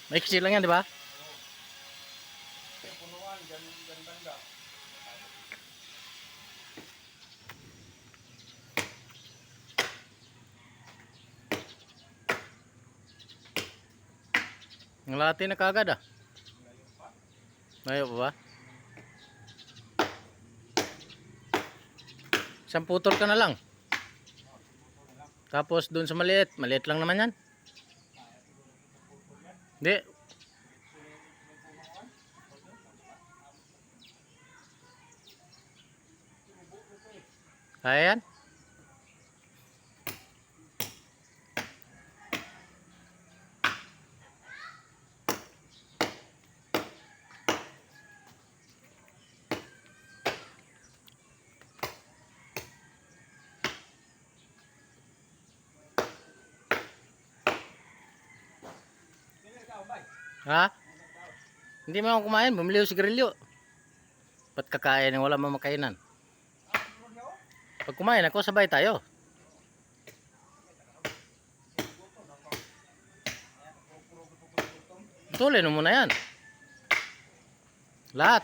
Maiksi lang yan, di ba? Punuan, dyan banda. Ngalati na kagad ah. Ngayon pa ba? Isang putol ka na lang. Tapos dun sa maliit. Maliit lang naman yan. Hindi. Kaya yan. Ha? Hindi mo ako kumain. Bumili yung sigarilyo. Ba't kakain ng wala mamakainan? Pag kumain ako, sabay tayo. Tuloy mo muna yan. Lahat.